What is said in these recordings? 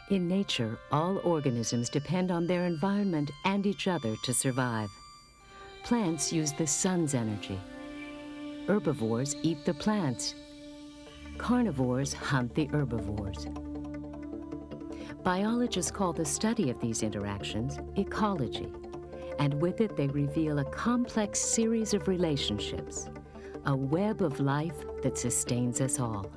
In nature, all organisms depend on their environment and each other to survive. Plants use the sun's energy. Herbivores eat the plants. Carnivores hunt the herbivores. Biologists call the study of these interactions ecology, and with it they reveal a complex series of relationships, a web of life that sustains us all.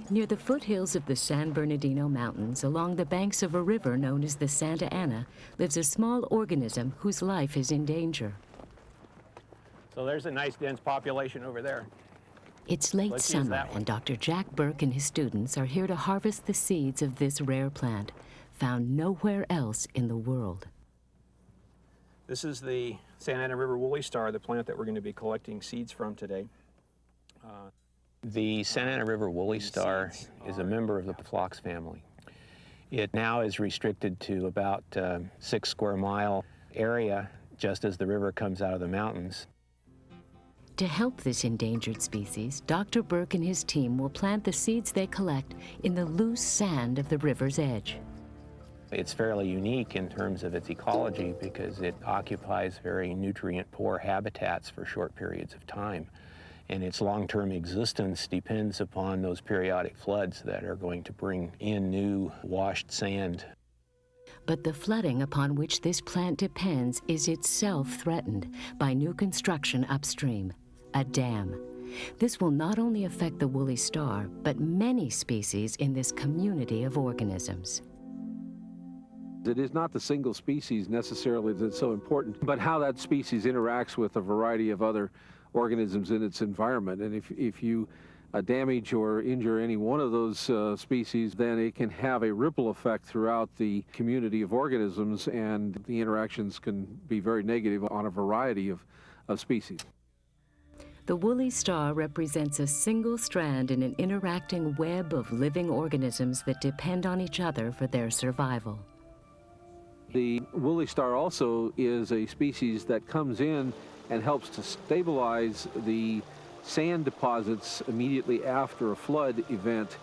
Near the foothills of the San Bernardino Mountains, along the banks of a river known as the Santa Ana, lives a small organism whose life is in danger. So there's a nice dense population over there. It's late summer, and Dr. Jack Burke and his students are here to harvest the seeds of this rare plant, found nowhere else in the world. This is the Santa Ana River woolly star, the plant that we're going to be collecting seeds from today. The Santa Ana River woolly star is a member of the phlox family. It now is restricted to about 6 square mile area just as the river comes out of the mountains. To help this endangered species, Dr. Burke and his team will plant the seeds they collect in the loose sand of the river's edge. It's fairly unique in terms of its ecology because it occupies very nutrient-poor habitats for short periods of time. And its long-term existence depends upon those periodic floods that are going to bring in new washed sand. But the flooding upon which this plant depends is itself threatened by new construction upstream, a dam. This will not only affect the woolly star, but many species in this community of organisms. It is not the single species necessarily that's so important, but how that species interacts with a variety of other organisms in its environment. And if you damage or injure any one of those species, then it can have a ripple effect throughout the community of organisms, and the interactions can be very negative on a variety of species. The woolly star represents a single strand in an interacting web of living organisms that depend on each other for their survival. The woolly star also is a species that comes in and helps to stabilize the sand deposits immediately after a flood event.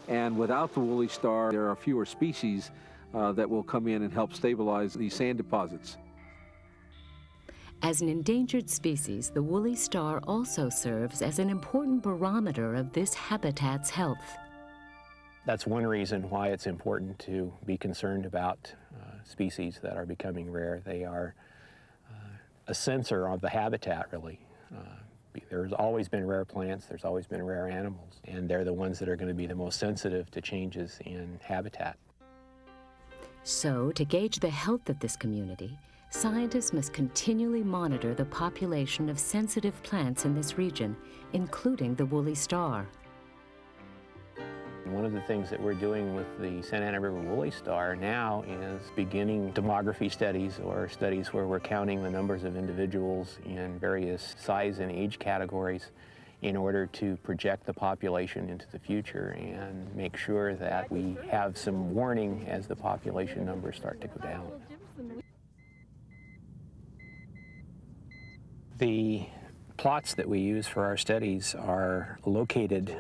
And without the woolly star, there are fewer species that will come in and help stabilize these sand deposits. As an endangered species, the woolly star also serves as an important barometer of this habitat's health. That's one reason why it's important to be concerned about species that are becoming rare. They are a sensor of the habitat, really. There's always been rare plants, there's always been rare animals, and they're the ones that are going to be the most sensitive to changes in habitat. So, to gauge the health of this community, scientists must continually monitor the population of sensitive plants in this region, including the woolly star. One of the things that we're doing with the Santa Ana River woolly star now is beginning demography studies, or studies where we're counting the numbers of individuals in various size and age categories in order to project the population into the future and make sure that we have some warning as the population numbers start to go down. The plots that we use for our studies are located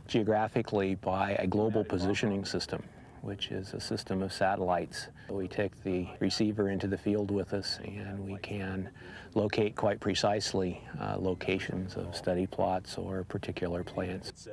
geographically by a global positioning system, which is a system of satellites. We take the receiver into the field with us, and we can locate quite precisely locations of study plots or particular plants.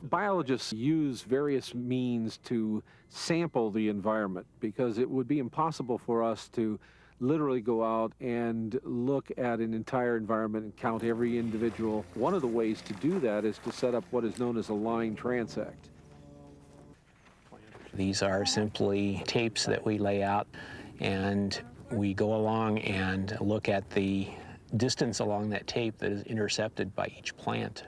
Biologists use various means to sample the environment because it would be impossible for us to literally go out and look at an entire environment and count every individual. One of the ways to do that is to set up what is known as a line transect. These are simply tapes that we lay out And we go along and look at the distance along that tape that is intercepted by each plant.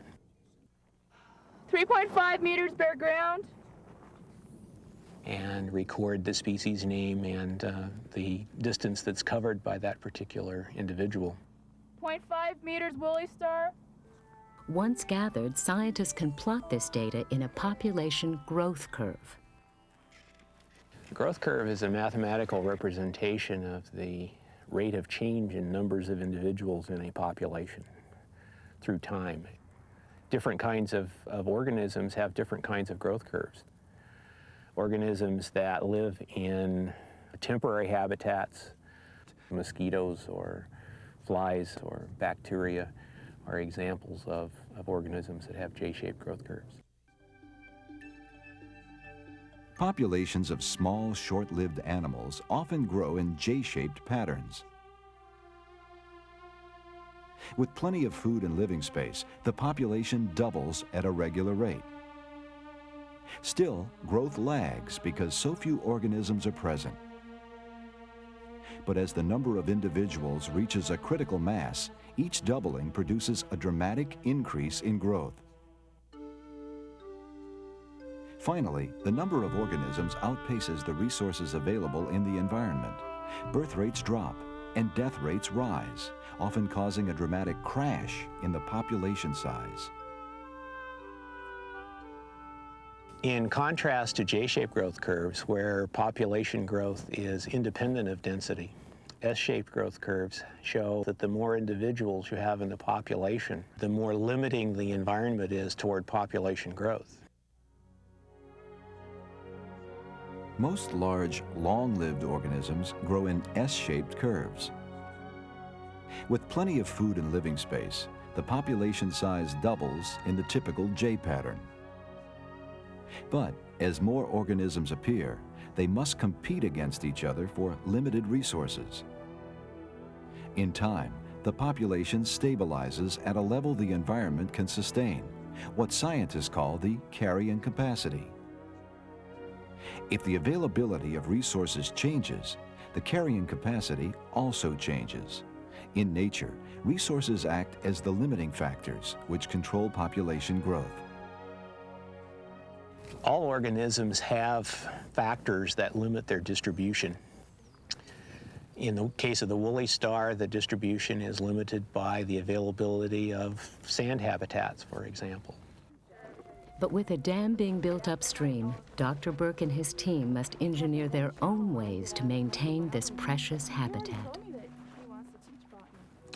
3.5 meters bare ground. And record the species name and the distance that's covered by that particular individual. 0.5 meters woolly star. Once gathered, scientists can plot this data in a population growth curve. The growth curve is a mathematical representation of the rate of change in numbers of individuals in a population through time. Different kinds of organisms have different kinds of growth curves. Organisms that live in temporary habitats, mosquitoes or flies or bacteria, are examples of organisms that have J-shaped growth curves. Populations of small, short-lived animals often grow in J-shaped patterns. With plenty of food and living space, the population doubles at a regular rate. Still, growth lags because so few organisms are present. But as the number of individuals reaches a critical mass, each doubling produces a dramatic increase in growth. Finally, the number of organisms outpaces the resources available in the environment. Birth rates drop and death rates rise, often causing a dramatic crash in the population size. In contrast to J-shaped growth curves, where population growth is independent of density, S-shaped growth curves show that the more individuals you have in the population, the more limiting the environment is toward population growth. Most large, long-lived organisms grow in S-shaped curves. With plenty of food and living space, the population size doubles in the typical J pattern. But as more organisms appear, they must compete against each other for limited resources. In time, the population stabilizes at a level the environment can sustain, what scientists call the carrying capacity. If the availability of resources changes, the carrying capacity also changes. In nature, resources act as the limiting factors which control population growth. All organisms have factors that limit their distribution. In the case of the woolly star, the distribution is limited by the availability of sand habitats, for example. But with a dam being built upstream, Dr. Burke and his team must engineer their own ways to maintain this precious habitat.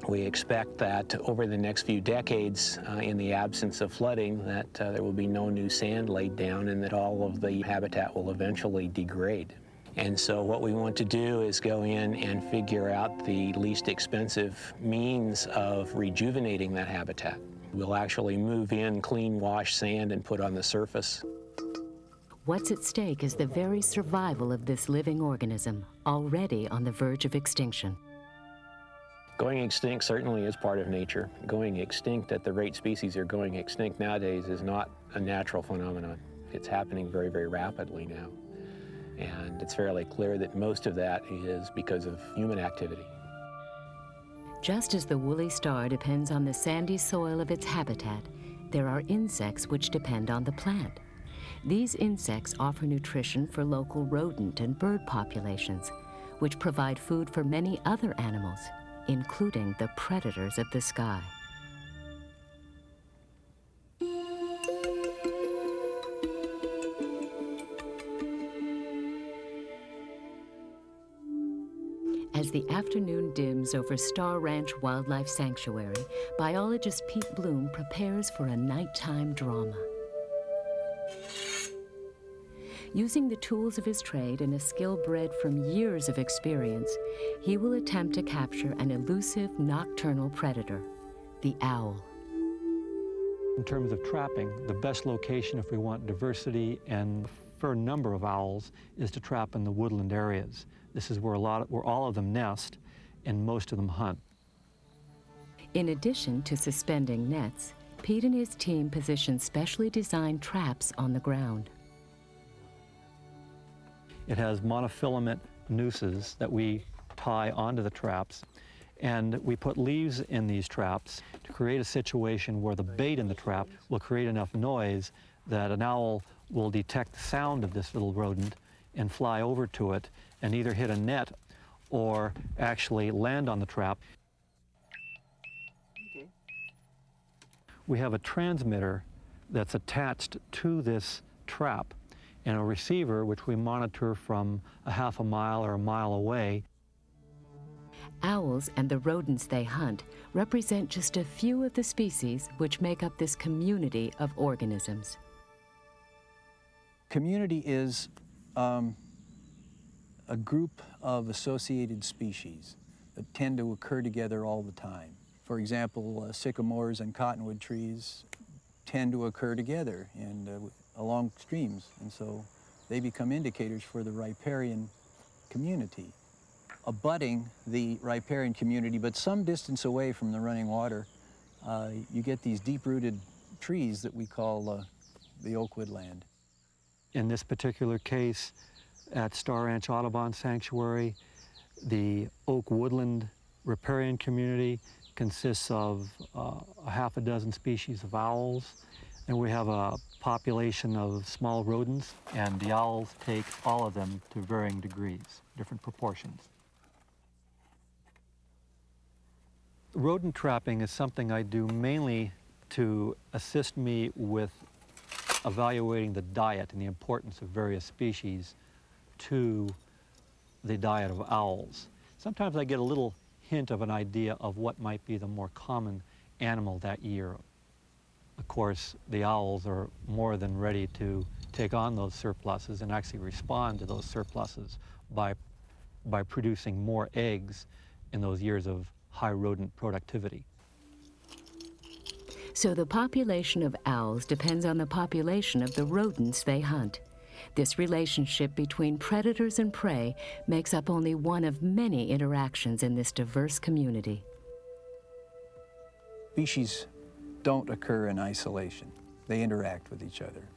We expect that over the next few decades, in the absence of flooding, that there will be no new sand laid down and that all of the habitat will eventually degrade. And so what we want to do is go in and figure out the least expensive means of rejuvenating that habitat. We'll actually move in clean washed sand and put on the surface. What's at stake is the very survival of this living organism, already on the verge of extinction. Going extinct certainly is part of nature. Going extinct at the rate species are going extinct nowadays is not a natural phenomenon. It's happening very, very rapidly now. And it's fairly clear that most of that is because of human activity. Just as the woolly star depends on the sandy soil of its habitat, there are insects which depend on the plant. These insects offer nutrition for local rodent and bird populations, which provide food for many other animals, including the predators of the sky. As the afternoon dims over Star Ranch Wildlife Sanctuary, biologist Pete Bloom prepares for a nighttime drama. Using the tools of his trade and a skill bred from years of experience, he will attempt to capture an elusive nocturnal predator, the owl. In terms of trapping, the best location if we want diversity and for a number of owls is to trap in the woodland areas. This is where all of them nest and most of them hunt. In addition to suspending nets, Pete and his team position specially designed traps on the ground. It has monofilament nooses that we tie onto the traps, and we put leaves in these traps to create a situation where the bait in the trap will create enough noise that an owl will detect the sound of this little rodent and fly over to it and either hit a net or actually land on the trap. We have a transmitter that's attached to this trap and a receiver which we monitor from a half a mile or a mile away. Owls and the rodents they hunt represent just a few of the species which make up this community of organisms. Community is a group of associated species that tend to occur together all the time. For example, sycamores and cottonwood trees tend to occur together and along streams, and so they become indicators for the riparian community. Abutting the riparian community, but some distance away from the running water, you get these deep-rooted trees that we call the oak woodland. In this particular case, at Star Ranch Audubon Sanctuary, the oak woodland riparian community consists of a half a dozen species of owls, and we have a population of small rodents, and the owls take all of them to varying degrees, different proportions. Rodent trapping is something I do mainly to assist me with evaluating the diet and the importance of various species to the diet of owls. Sometimes I get a little hint of an idea of what might be the more common animal that year. Of course, the owls are more than ready to take on those surpluses and actually respond to those surpluses by producing more eggs in those years of high rodent productivity. So the population of owls depends on the population of the rodents they hunt. This relationship between predators and prey makes up only one of many interactions in this diverse community. Species don't occur in isolation. They interact with each other.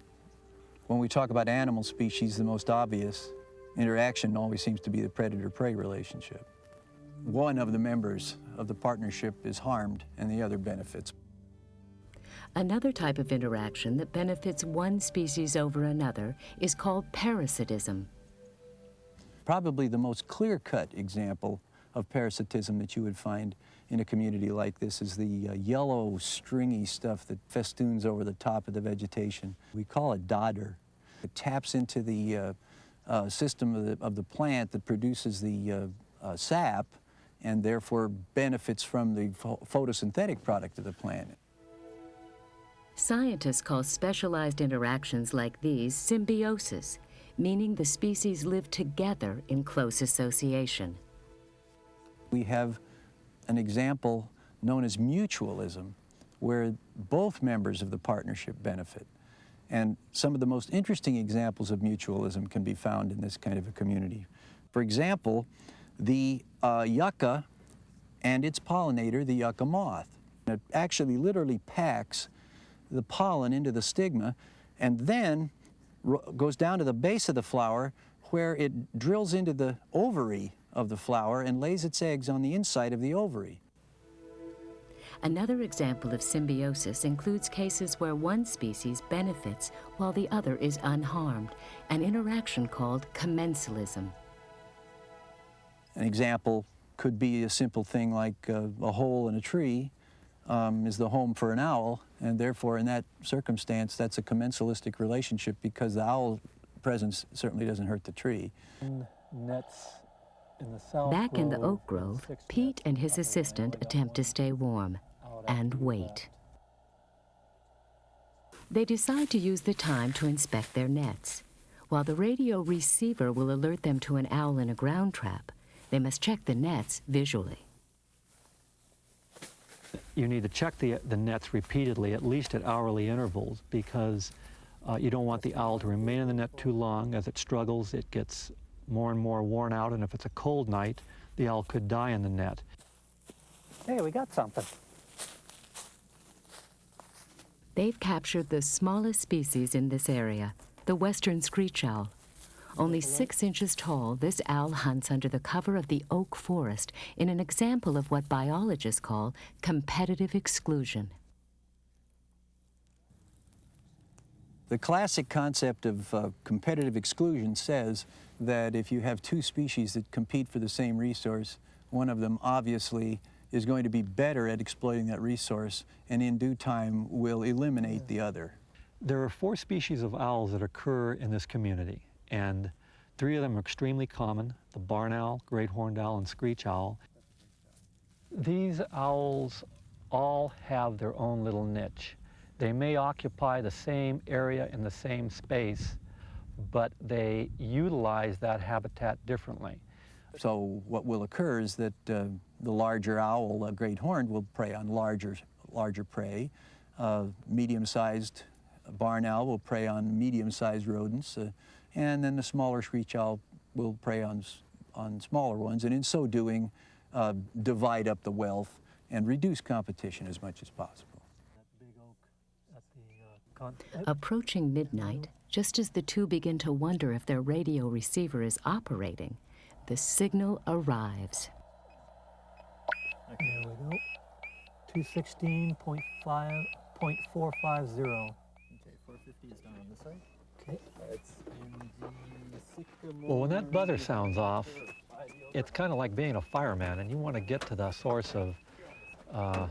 When we talk about animal species, the most obvious interaction always seems to be the predator-prey relationship. One of the members of the partnership is harmed and the other benefits. Another type of interaction that benefits one species over another is called parasitism. Probably the most clear-cut example of parasitism that you would find in a community like this is the yellow, stringy stuff that festoons over the top of the vegetation. We call it dodder. It taps into the system of the plant that produces the sap and therefore benefits from the photosynthetic product of the plant. Scientists call specialized interactions like these symbiosis, meaning the species live together in close association. We have an example known as mutualism, where both members of the partnership benefit. And some of the most interesting examples of mutualism can be found in this kind of a community. For example, the yucca and its pollinator, the yucca moth. It actually literally packs the pollen into the stigma and then goes down to the base of the flower where it drills into the ovary of the flower and lays its eggs on the inside of the ovary. Another example of symbiosis includes cases where one species benefits while the other is unharmed, an interaction called commensalism. An example could be a simple thing like a hole in a tree is the home for an owl, and therefore in that circumstance that's a commensalistic relationship because the owl presence certainly doesn't hurt the tree. Back in the oak grove, Pete and his assistant attempt to stay warm and wait. They decide to use the time to inspect their nets. While the radio receiver will alert them to an owl in a ground trap, they must check the nets visually. You need to check the nets repeatedly, at least at hourly intervals, because you don't want the owl to remain in the net too long. As it struggles, it gets more and more worn out, and if it's a cold night, the owl could die in the net. Hey, we got something. They've captured the smallest species in this area, the western screech owl. Only 6 inches tall, this owl hunts under the cover of the oak forest in an example of what biologists call competitive exclusion. The classic concept of competitive exclusion says that if you have two species that compete for the same resource, one of them obviously is going to be better at exploiting that resource and in due time will eliminate the other. There are 4 species of owls that occur in this community, and 3 of them are extremely common: the barn owl, great horned owl, and screech owl. These owls all have their own little niche. They may occupy the same area in the same space, but they utilize that habitat differently. So what will occur is that the larger owl, great horned, will prey on larger prey. Medium-sized barn owl will prey on medium-sized rodents, and then the smaller screech owl will prey on smaller ones, and in so doing, divide up the wealth and reduce competition as much as possible. Approaching midnight, just as the two begin to wonder if their radio receiver is operating, the signal arrives. There we go. 216.450. Okay, 450 is down on this side. Okay. It's in the sycamore. Well, when that buzzer sounds off, it's kind of like being a fireman, and you want to get to the source of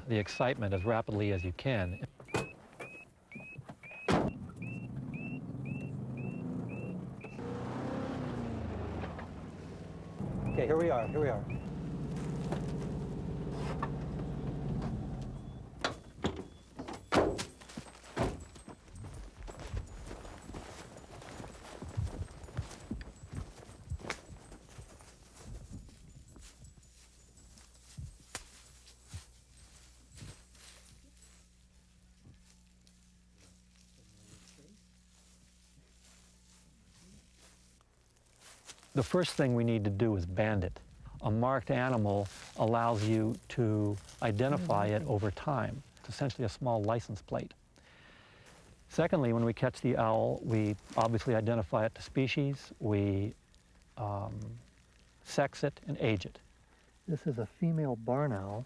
the excitement as rapidly as you can. Okay, here we are. The first thing we need to do is band it. A marked animal allows you to identify it over time. It's essentially a small license plate. Secondly, when we catch the owl, we obviously identify it to species, we sex it and age it. This is a female barn owl,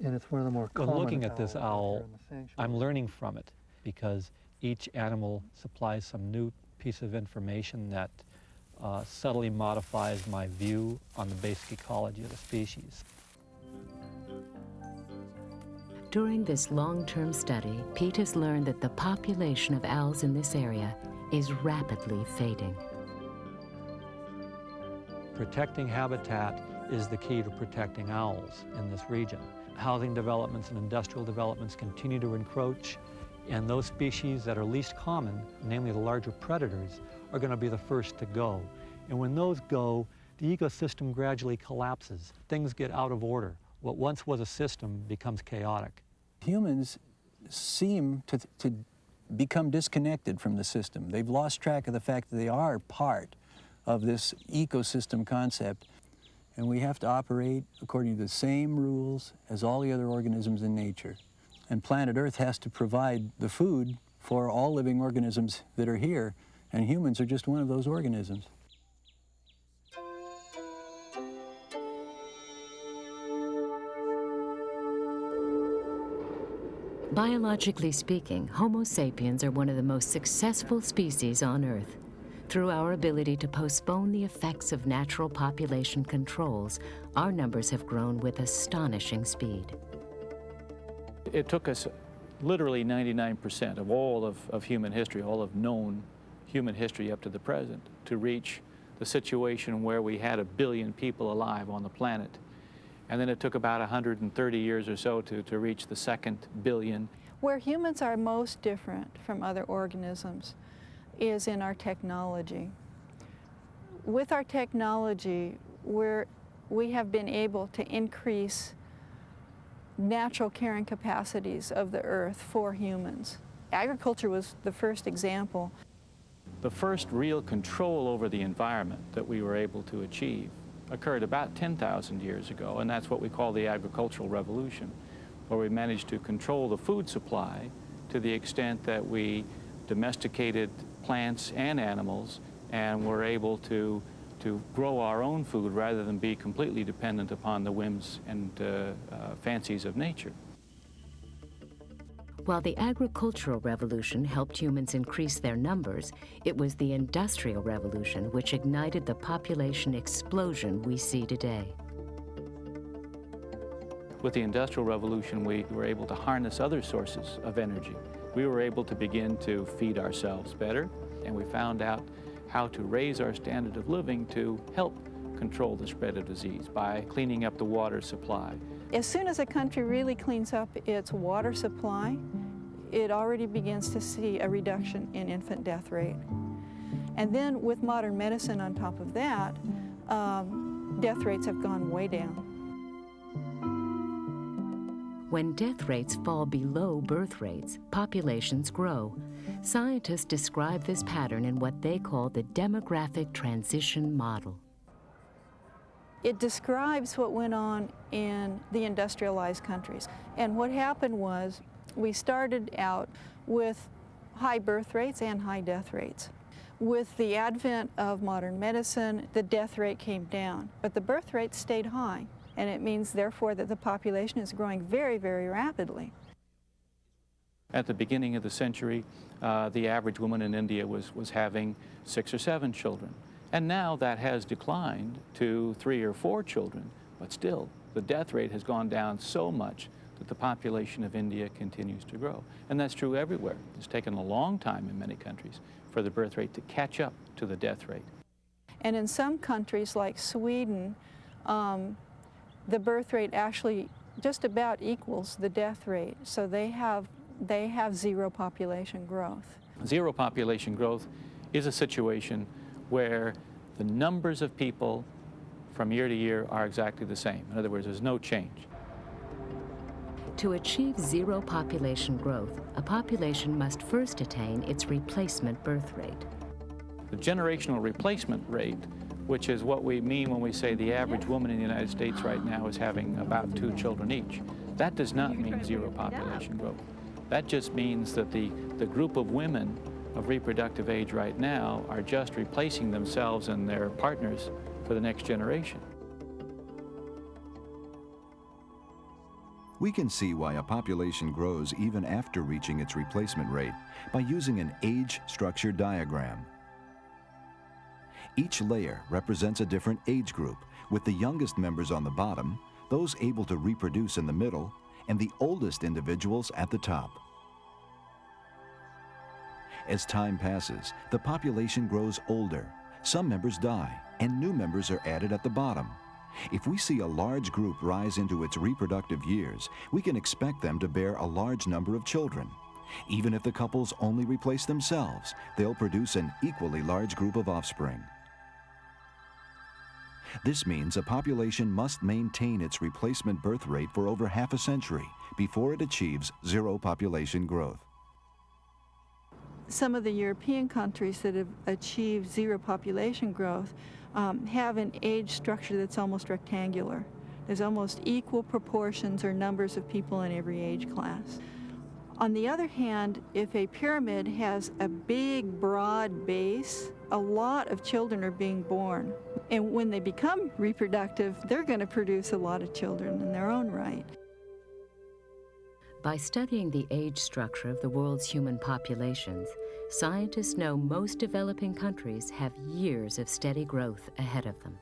and it's one of the more common When looking at this owls owl, here in the sanctuary. I'm learning from it because each animal supplies some new piece of information that subtly modifies my view on the basic ecology of the species. During this long-term study, Pete has learned that the population of owls in this area is rapidly fading. Protecting habitat is the key to protecting owls in this region. Housing developments and industrial developments continue to encroach, and those species that are least common, namely the larger predators, are going to be the first to go. And when those go, the ecosystem gradually collapses. Things get out of order. What once was a system becomes chaotic. Humans seem to become disconnected from the system. They've lost track of the fact that they are part of this ecosystem concept, and we have to operate according to the same rules as all the other organisms in nature. And planet Earth has to provide the food for all living organisms that are here, and humans are just one of those organisms. Biologically speaking, Homo sapiens are one of the most successful species on Earth. Through our ability to postpone the effects of natural population controls, our numbers have grown with astonishing speed. It took us literally 99% of all of human history, all of known human history up to the present, to reach the situation where we had 1 billion people alive on the planet. And then it took about 130 years or so to reach the 2nd billion. Where humans are most different from other organisms is in our technology. With our technology, we have been able to increase natural carrying capacities of the earth for humans. Agriculture was the first example. The first real control over the environment that we were able to achieve occurred about 10,000 years ago, and that's what we call the agricultural revolution, where we managed to control the food supply to the extent that we domesticated plants and animals and we're able to grow our own food rather than be completely dependent upon the whims and fancies of nature. While the agricultural revolution helped humans increase their numbers, it was the Industrial Revolution which ignited the population explosion we see today. With the Industrial Revolution, we were able to harness other sources of energy. We were able to begin to feed ourselves better, and we found out how to raise our standard of living to help control the spread of disease by cleaning up the water supply. As soon as a country really cleans up its water supply, it already begins to see a reduction in infant death rate. And then with modern medicine on top of that, death rates have gone way down. When death rates fall below birth rates, populations grow. Scientists describe this pattern in what they call the demographic transition model. It describes what went on in the industrialized countries. And what happened was we started out with high birth rates and high death rates. With the advent of modern medicine, the death rate came down, but the birth rate stayed high. And it means, therefore, that the population is growing very, very rapidly. At the beginning of the century, the average woman in India was having 6 or 7 children. And now that has declined to 3 or 4 children, but still, the death rate has gone down so much that the population of India continues to grow. And that's true everywhere. It's taken a long time in many countries for the birth rate to catch up to the death rate. And in some countries like Sweden, the birth rate actually just about equals the death rate. So they have zero population growth. Zero population growth is a situation where the numbers of people from year to year are exactly the same. In other words, there's no change. To achieve zero population growth, a population must first attain its replacement birth rate. The generational replacement rate, which is what we mean when we say the average woman in the United States right now is having about 2 children each, that does not mean zero population growth. That just means that the group of women of reproductive age right now are just replacing themselves and their partners for the next generation. We can see why a population grows even after reaching its replacement rate by using an age structure diagram. Each layer represents a different age group, with the youngest members on the bottom, those able to reproduce in the middle, and the oldest individuals at the top. As time passes, the population grows older. Some members die, and new members are added at the bottom. If we see a large group rise into its reproductive years, we can expect them to bear a large number of children. Even if the couples only replace themselves, they'll produce an equally large group of offspring. This means a population must maintain its replacement birth rate for over half a century before it achieves zero population growth. Some of the European countries that have achieved zero population growth have an age structure that's almost rectangular. There's almost equal proportions or numbers of people in every age class. On the other hand, if a pyramid has a big, broad base, a lot of children are being born. And when they become reproductive, they're going to produce a lot of children in their own right. By studying the age structure of the world's human populations, scientists know most developing countries have years of steady growth ahead of them.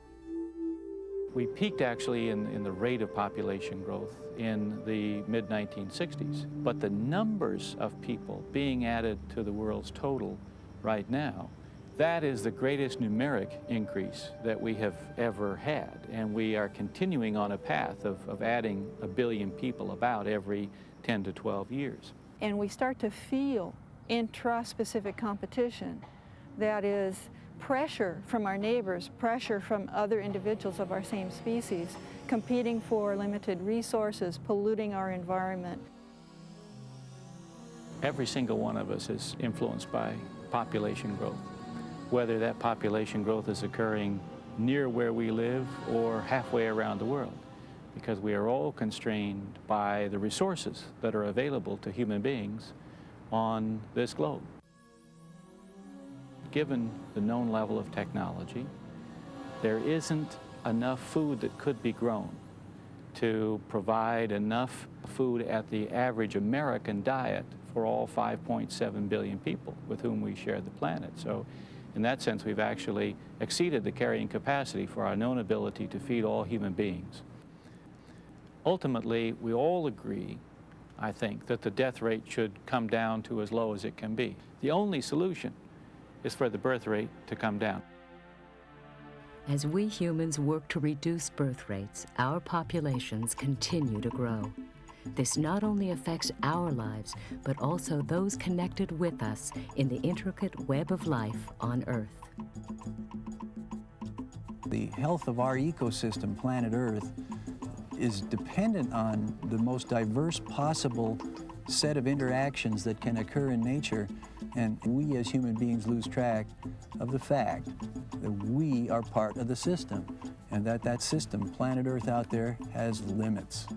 We peaked actually in the rate of population growth in the mid-1960s, but the numbers of people being added to the world's total right now, that is the greatest numeric increase that we have ever had. And we are continuing on a path of adding 1 billion people about every 10 to 12 years. And we start to feel intra-specific competition, that is pressure from our neighbors, pressure from other individuals of our same species, competing for limited resources, polluting our environment. Every single one of us is influenced by population growth, whether that population growth is occurring near where we live or halfway around the world, because we are all constrained by the resources that are available to human beings on this globe. given the known level of technology, there isn't enough food that could be grown to provide enough food at the average American diet for all 5.7 billion people with whom we share the planet. So in that sense, we've actually exceeded the carrying capacity for our known ability to feed all human beings. Ultimately, we all agree, I think, that the death rate should come down to as low as it can be. The only solution is for the birth rate to come down. As we humans work to reduce birth rates, our populations continue to grow. This not only affects our lives, but also those connected with us in the intricate web of life on Earth. The health of our ecosystem, planet Earth, is dependent on the most diverse possible set of interactions that can occur in nature, and we as human beings lose track of the fact that we are part of the system, and that system, planet Earth out there, has limits.